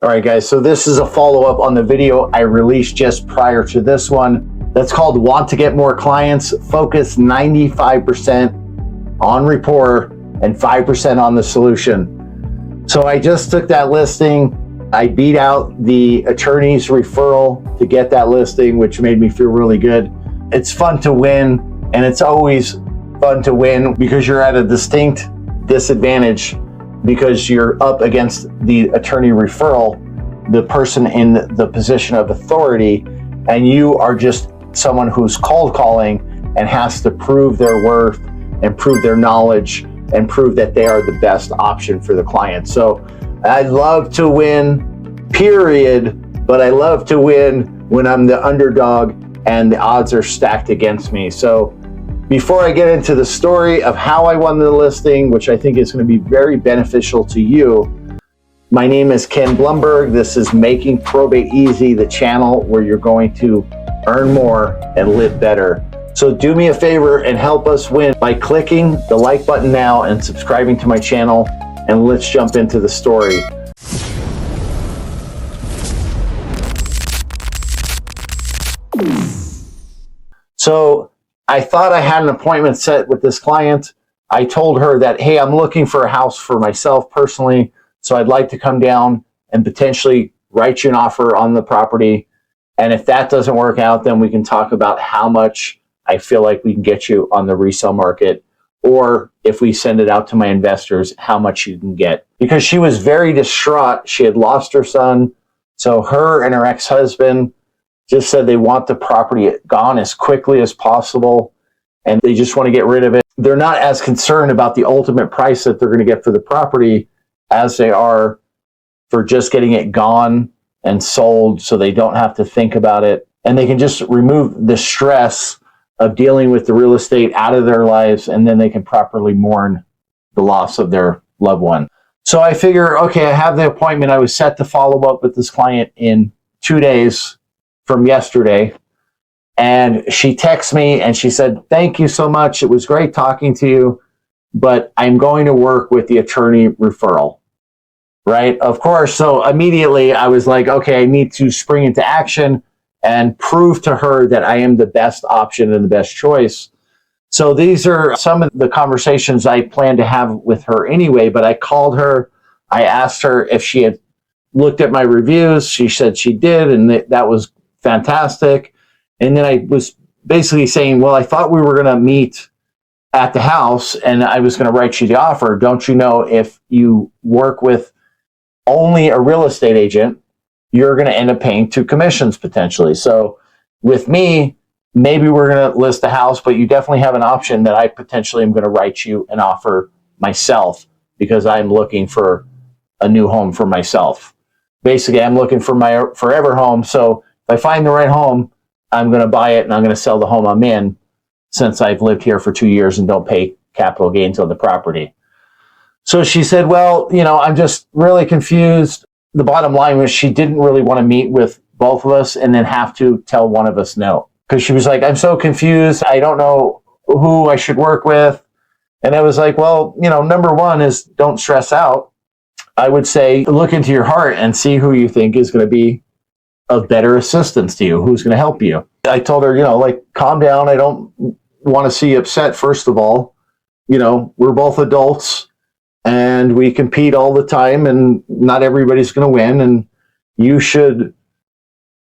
All right, guys, so this is a follow-up on the video I released just prior to this one. That's called Want to Get More Clients, focus 95% on rapport and 5% on the solution. So I just took that listing. I beat out the attorney's referral to get that listing, which made me feel really good. It's fun to win, and it's always fun to win because you're at a distinct disadvantage because you're up against the attorney referral, the person in the position of authority, and you are just someone who's cold calling and has to prove their worth and prove their knowledge and prove that they are the best option for the client. So I love to win, period, but I love to win when I'm the underdog and the odds are stacked against me. So before I get into the story of how I won the listing, which I think is going to be very beneficial to you, my name is Ken Blumberg. This is Making Probate Easy, the channel where you're going to earn more and live better. So do me a favor and help us win by clicking the like button now and subscribing to my channel, and let's jump into the story. So I thought I had an appointment set with this client. I told her that, hey, I'm looking for a house for myself personally, so I'd like to come down and potentially write you an offer on the property. And if that doesn't work out, then we can talk about how much I feel like we can get you on the resale market, or if we send it out to my investors, how much you can get. Because she was very distraught. She had lost her son. So her and her ex-husband just said they want the property gone as quickly as possible, and they just want to get rid of it. They're not as concerned about the ultimate price that they're going to get for the property as they are for just getting it gone and sold, so they don't have to think about it. And they can just remove the stress of dealing with the real estate out of their lives, and then they can properly mourn the loss of their loved one. So I figure, okay, I have the appointment. I was set to follow up with this client in 2 days from yesterday. And she texted me and she said, thank you so much. It was great talking to you, but I'm going to work with the attorney referral, right? Of course. So immediately I was like, okay, I need to spring into action and prove to her that I am the best option and the best choice. So these are some of the conversations I plan to have with her anyway, but I called her. I asked her if she had looked at my reviews. She said she did, and that was fantastic. And then I was basically saying, well, I thought we were going to meet at the house and I was going to write you the offer. Don't you know if you work with only a real estate agent, you're going to end up paying 2 commissions potentially. So with me, maybe we're going to list the house, but you definitely have an option that I potentially am going to write you an offer myself because I'm looking for a new home for myself. Basically, I'm looking for my forever home. So if I find the right home, I'm going to buy it and I'm going to sell the home I'm in, since I've lived here for 2 years and don't pay capital gains on the property. So she said, well, I'm just really confused. The bottom line was she didn't really want to meet with both of us and then have to tell one of us no. Because she was like, I'm so confused. I don't know who I should work with. And I was like, well, number one is don't stress out. I would say look into your heart and see who you think is going to be of better assistance to you, who's going to help you. I told her, calm down. I don't want to see you upset, first of all. We're both adults and we compete all the time and not everybody's going to win. And you should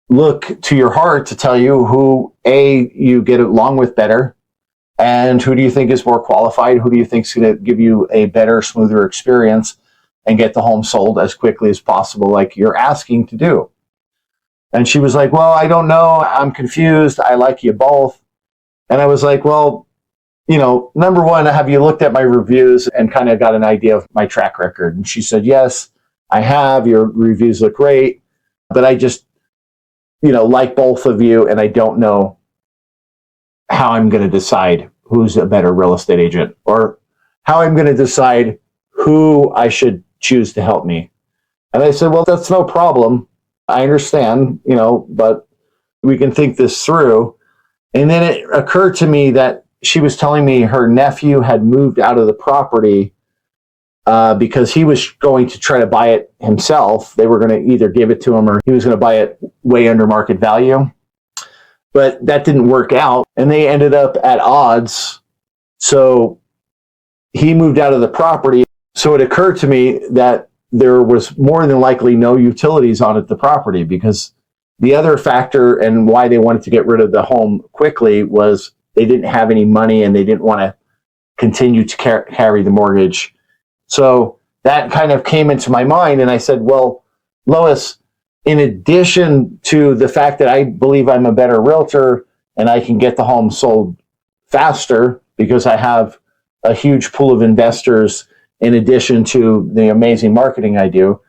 look to your heart to tell you who, A, you get along with better, and who do you think is more qualified? Who do you think is going to give you a better, smoother experience and get the home sold as quickly as possible, like you're asking to do? And she was like, well, I don't know. I'm confused. I like you both. And I was like, well, number one, have you looked at my reviews and kind of got an idea of my track record? And she said, yes, I have. Your reviews look great. But I just, like both of you, and I don't know how I'm going to decide who's a better real estate agent, or how I'm going to decide who I should choose to help me. And I said, well, that's no problem. I understand, but we can think this through. And then it occurred to me that she was telling me her nephew had moved out of the property because he was going to try to buy it himself. They were going to either give it to him or he was going to buy it way under market value. But that didn't work out, and they ended up at odds. So he moved out of the property. So it occurred to me that there was more than likely no utilities on the property, because the other factor and why they wanted to get rid of the home quickly was they didn't have any money and they didn't want to continue to carry the mortgage. So that kind of came into my mind, and I said, well, Lois, in addition to the fact that I believe I'm a better realtor and I can get the home sold faster because I have a huge pool of investors in addition to the amazing marketing I do.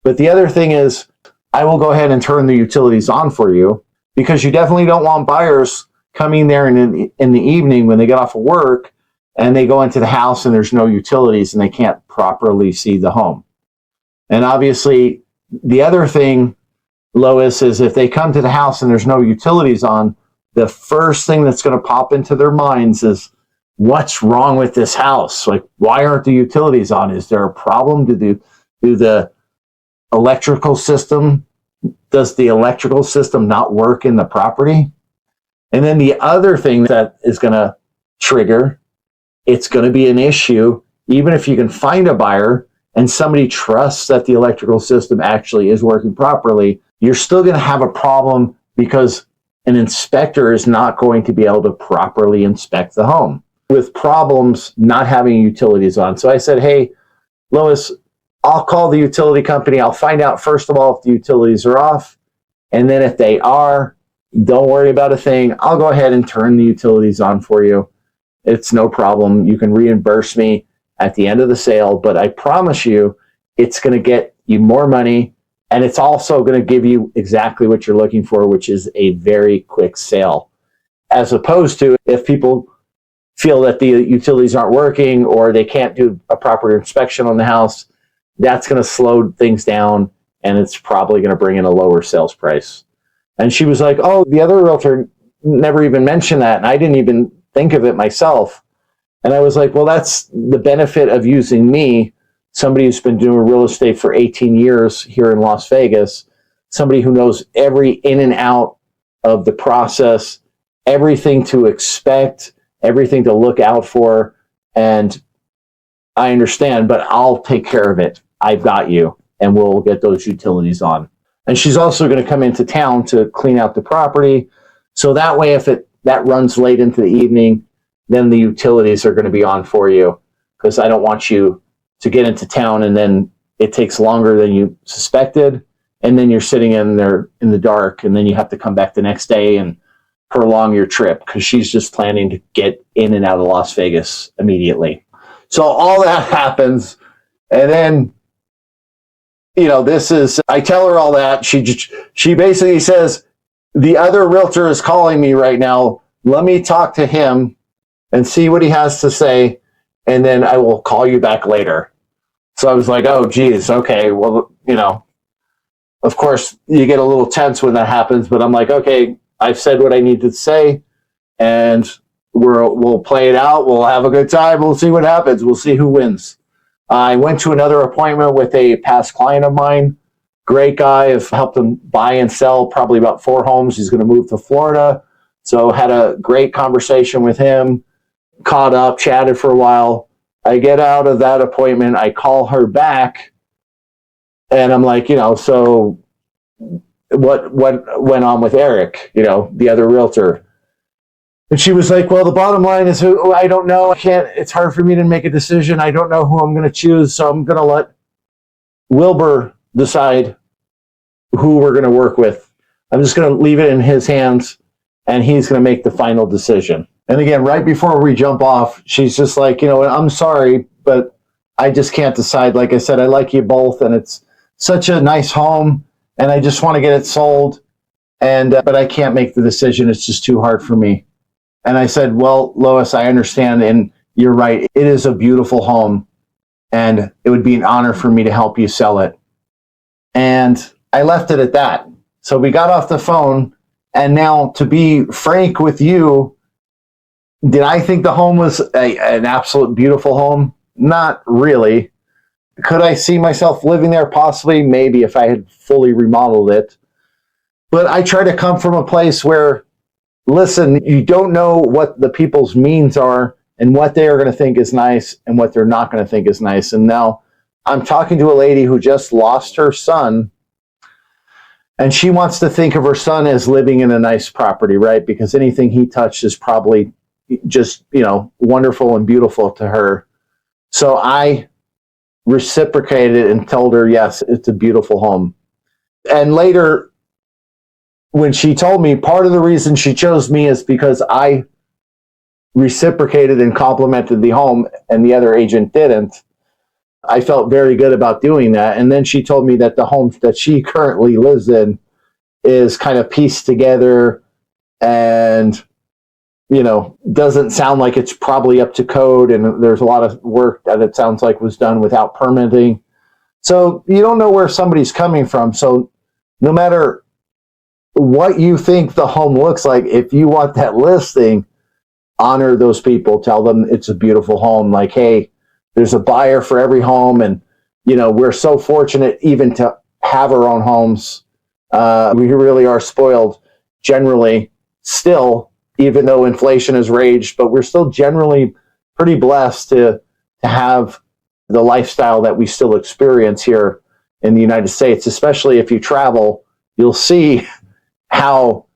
But the other thing is, I will go ahead and turn the utilities on for you, because you definitely don't want buyers coming there in the evening when they get off of work and they go into the house and there's no utilities and they can't properly see the home. And obviously, the other thing, Lois, is if they come to the house and there's no utilities on, the first thing that's going to pop into their minds is, what's wrong with this house? Like, why aren't the utilities on? Is there a problem? Do the electrical system, does the electrical system not work in the property? And then the other thing that is going to trigger, it's going to be an issue, even if you can find a buyer and somebody trusts that the electrical system actually is working properly, you're still going to have a problem because an inspector is not going to be able to properly inspect the home with problems not having utilities on. So I said, hey, Lois, I'll call the utility company. I'll find out, first of all, if the utilities are off. And then if they are, don't worry about a thing. I'll go ahead and turn the utilities on for you. It's no problem. You can reimburse me at the end of the sale, but I promise you, it's going to get you more money. And it's also going to give you exactly what you're looking for, which is a very quick sale. As opposed to if people feel that the utilities aren't working or they can't do a proper inspection on the house, that's going to slow things down and it's probably going to bring in a lower sales price. And she was like, oh, the other realtor never even mentioned that. And I didn't even think of it myself. And I was like, well, that's the benefit of using me, somebody who's been doing real estate for 18 years here in Las Vegas, somebody who knows every in and out of the process, everything to expect, everything to look out for. And I understand, but I'll take care of it. I've got you, and we'll get those utilities on. And she's also going to come into town to clean out the property. So that way, if that runs late into the evening, then the utilities are going to be on for you, because I don't want you to get into town and then it takes longer than you suspected. And then you're sitting in there in the dark, and then you have to come back the next day and prolong your trip, because she's just planning to get in and out of Las Vegas immediately. So all that happens. And then, I tell her all that. She basically says, the other realtor is calling me right now. Let me talk to him and see what he has to say, and then I will call you back later. So I was like, oh, geez, okay. Well, of course, you get a little tense when that happens, but I'm like, okay, I've said what I need to say, and we'll play it out. We'll have a good time. We'll see what happens. We'll see who wins. I went to another appointment with a past client of mine. Great guy. I've helped him buy and sell probably about 4 homes. He's going to move to Florida. So had a great conversation with him, caught up, chatted for a while. I get out of that appointment. I call her back, and I'm like, so what went on with Eric, the other realtor? And she was like, well, the bottom line is, I don't know. It's hard for me to make a decision. I don't know who I'm going to choose. So I'm going to let Wilbur decide who we're going to work with. I'm just going to leave it in his hands, and he's going to make the final decision. And again, right before we jump off, she's just like, I'm sorry, but I just can't decide. Like I said, I like you both, and it's such a nice home, and I just want to get it sold. But I can't make the decision. It's just too hard for me. And I said, well, Lois, I understand, and you're right. It is a beautiful home, and it would be an honor for me to help you sell it. And I left it at that. So we got off the phone, and now, to be frank with you, did I think the home was an absolute beautiful home? Not really. Could I see myself living there? Possibly, maybe, if I had fully remodeled it. But I try to come from a place where, listen, you don't know what the people's means are and what they are going to think is nice and what they're not going to think is nice. And now I'm talking to a lady who just lost her son, and she wants to think of her son as living in a nice property, right? Because anything he touched is probably just, wonderful and beautiful to her. So I reciprocated and told her, yes, it's a beautiful home. And later, when she told me part of the reason she chose me is because I reciprocated and complimented the home and the other agent didn't, I felt very good about doing that. And then she told me that the home that she currently lives in is kind of pieced together and, doesn't sound like it's probably up to code. And there's a lot of work that it sounds like was done without permitting. So you don't know where somebody's coming from. So no matter what you think the home looks like, if you want that listing, honor those people. Tell them it's a beautiful home. Like, hey, there's a buyer for every home. And, we're so fortunate even to have our own homes. We really are spoiled generally still, even though inflation has raged, but we're still generally pretty blessed to have the lifestyle that we still experience here in the United States. Especially if you travel, you'll see how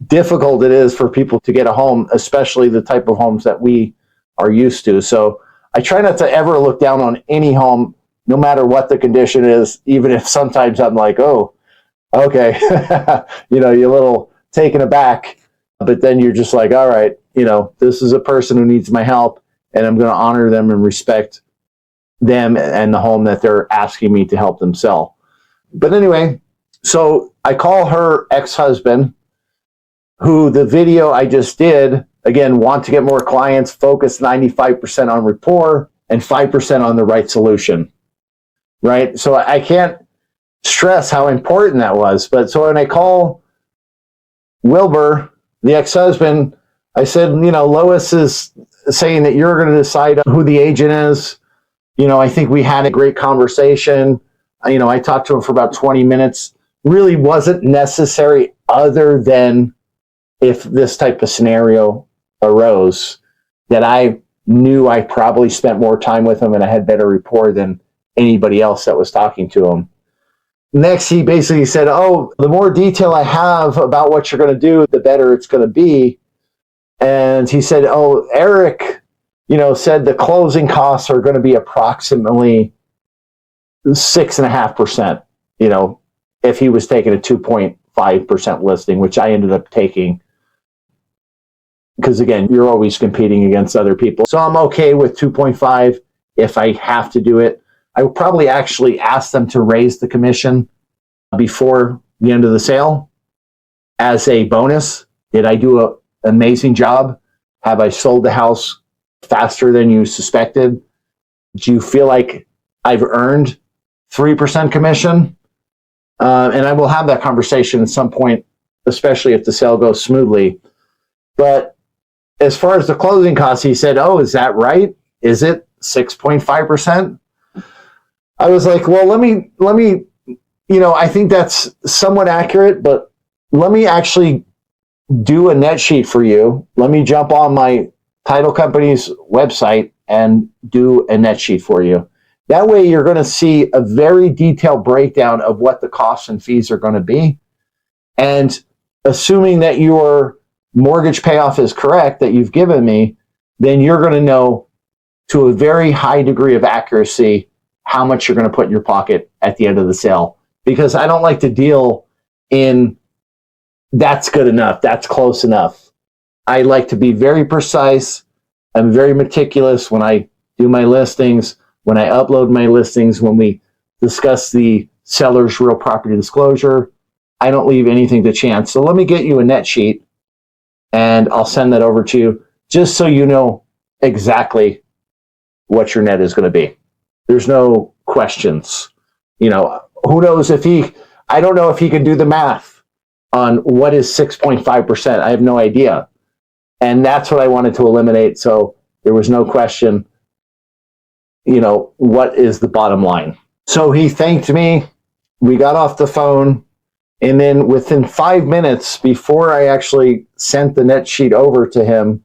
difficult it is for people to get a home, especially the type of homes that we are used to. So I try not to ever look down on any home, no matter what the condition is, even if sometimes I'm like, oh, okay, you're a little taken aback, but then you're just like, all right, this is a person who needs my help, and I'm going to honor them and respect them and the home that they're asking me to help them sell. But anyway, so I call her ex-husband, who the video I just did, again, want to get more clients, focus 95% on rapport and 5% on the right solution, right? So I can't stress how important that was. But so when I call Wilbur, the ex-husband, I said, Lois is saying that you're going to decide who the agent is. I think we had a great conversation. I talked to him for about 20 minutes. Really wasn't necessary other than if this type of scenario arose, that I knew I probably spent more time with him and I had better rapport than anybody else that was talking to him. Next, he basically said, oh, the more detail I have about what you're going to do, the better it's going to be. And he said, oh, Eric, said the closing costs are going to be approximately 6.5%, if he was taking a 2.5% listing, which I ended up taking. Because again, you're always competing against other people. So I'm okay with 2.5 if I have to do it. I would probably actually ask them to raise the commission before the end of the sale as a bonus. Did I do an amazing job? Have I sold the house faster than you suspected? Do you feel like I've earned 3% commission? And I will have that conversation at some point, especially if the sale goes smoothly. But as far as the closing costs, he said, oh, is that right? Is it 6.5%? I was like, well, let me, I think that's somewhat accurate, but let me actually do a net sheet for you. Let me jump on my title company's website and do a net sheet for you. That way you're going to see a very detailed breakdown of what the costs and fees are going to be. And assuming that your mortgage payoff is correct that you've given me, then you're going to know to a very high degree of accuracy how much you're going to put in your pocket at the end of the sale. Because I don't like to deal in that's good enough, that's close enough. I like to be very precise. I'm very meticulous when I do my listings, when I upload my listings, when we discuss the seller's real property disclosure. I don't leave anything to chance. So let me get you a net sheet and I'll send that over to you just so you know exactly what your net is going to be. There's no questions. Who knows I don't know if he can do the math on what is 6.5%. I have no idea. And that's what I wanted to eliminate. So there was no question. what is the bottom line? So he thanked me. We got off the phone. And then within 5 minutes before I actually sent the net sheet over to him,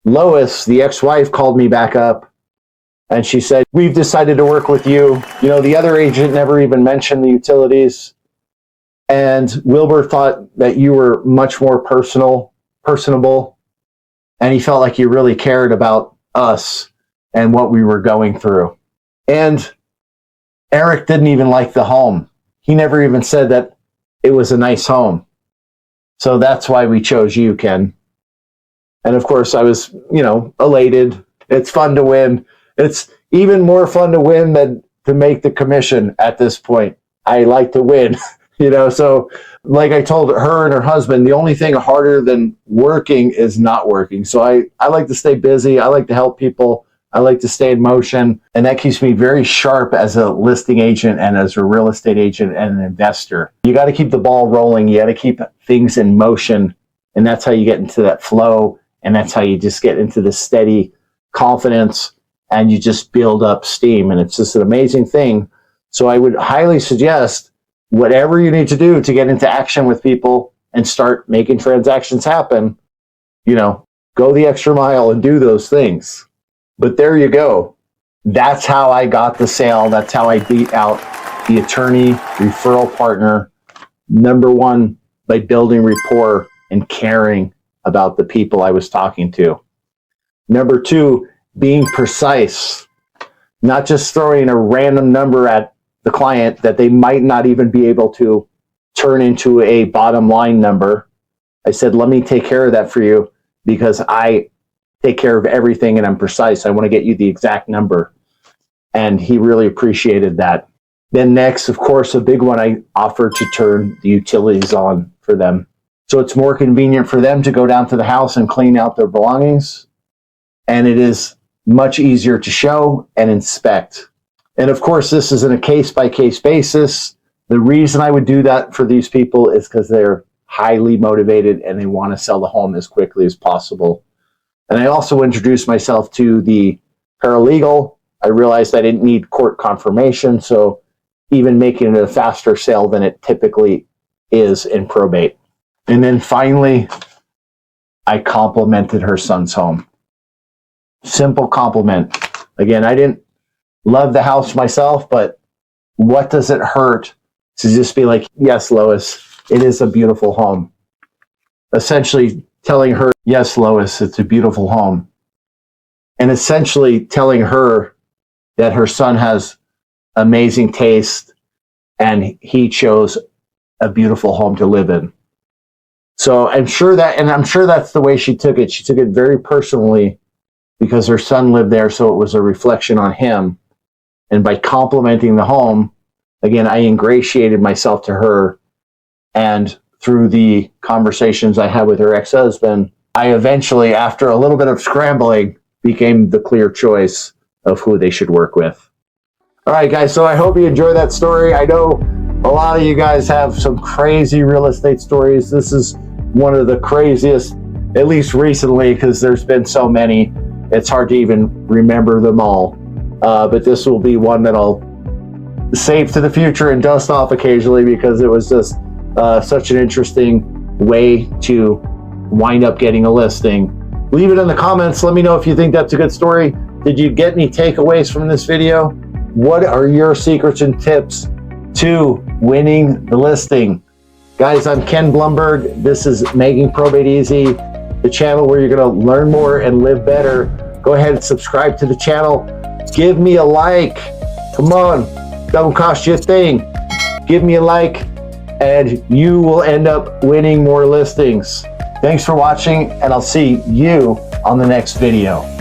Lois, the ex-wife, called me back up. And she said, we've decided to work with you. The other agent never even mentioned the utilities. And Wilbur thought that you were much more personable. And he felt like you really cared about us and what we were going through. And Eric didn't even like the home. He never even said that it was a nice home. So that's why we chose you, Ken. And of course, I was, elated. It's fun to win. It's even more fun to win than to make the commission at this point. I like to win, so like I told her and her husband, the only thing harder than working is not working. So I like to stay busy. I like to help people. I like to stay in motion. And that keeps me very sharp as a listing agent and as a real estate agent and an investor. You got to keep the ball rolling. You got to keep things in motion. And that's how you get into that flow. And that's how you just get into the steady confidence and you just build up steam. And it's just an amazing thing. So I would highly suggest whatever you need to do to get into action with people and start making transactions happen, go the extra mile and do those things. But there you go. That's how I got the sale. That's how I beat out the attorney referral partner. Number one, by building rapport and caring about the people I was talking to. Number two, being precise, not just throwing a random number at the client that they might not even be able to turn into a bottom line number. I said, let me take care of that for you because I take care of everything and I'm precise. I want to get you the exact number. And he really appreciated that. Then next, of course, a big one, I offered to turn the utilities on for them. So it's more convenient for them to go down to the house and clean out their belongings. And it is much easier to show and inspect. And of course, this is in a case-by-case basis. The reason I would do that for these people is because they're highly motivated and they want to sell the home as quickly as possible. And I also introduced myself to the paralegal. I realized I didn't need court confirmation, so even making it a faster sale than it typically is in probate. And then finally, I complimented her son's home. Simple compliment. Again, I didn't love the house myself, but what does it hurt to just be like, yes, Lois, it is a beautiful home. Essentially telling her, yes, Lois, it's a beautiful home. And essentially telling her that her son has amazing taste and he chose a beautiful home to live in. So I'm sure that's the way she took it. She took it very personally because her son lived there, so it was a reflection on him. And by complimenting the home, again, I ingratiated myself to her. And through the conversations I had with her ex-husband, I eventually, after a little bit of scrambling, became the clear choice of who they should work with. All right, guys, so I hope you enjoy that story. I know a lot of you guys have some crazy real estate stories. This is one of the craziest, at least recently, because there's been so many. It's hard to even remember them all. But this will be one that I'll save to the future and dust off occasionally because it was just such an interesting way to wind up getting a listing. Leave it in the comments. Let me know if you think that's a good story. Did you get any takeaways from this video? What are your secrets and tips to winning the listing? Guys, I'm Ken Blumberg. This is Making Probate Easy, the channel where you're going to learn more and live better. Go ahead and subscribe to the channel. Give me a like. Come on. Don't cost you a thing. Give me a like and you will end up winning more listings. Thanks for watching and I'll see you on the next video.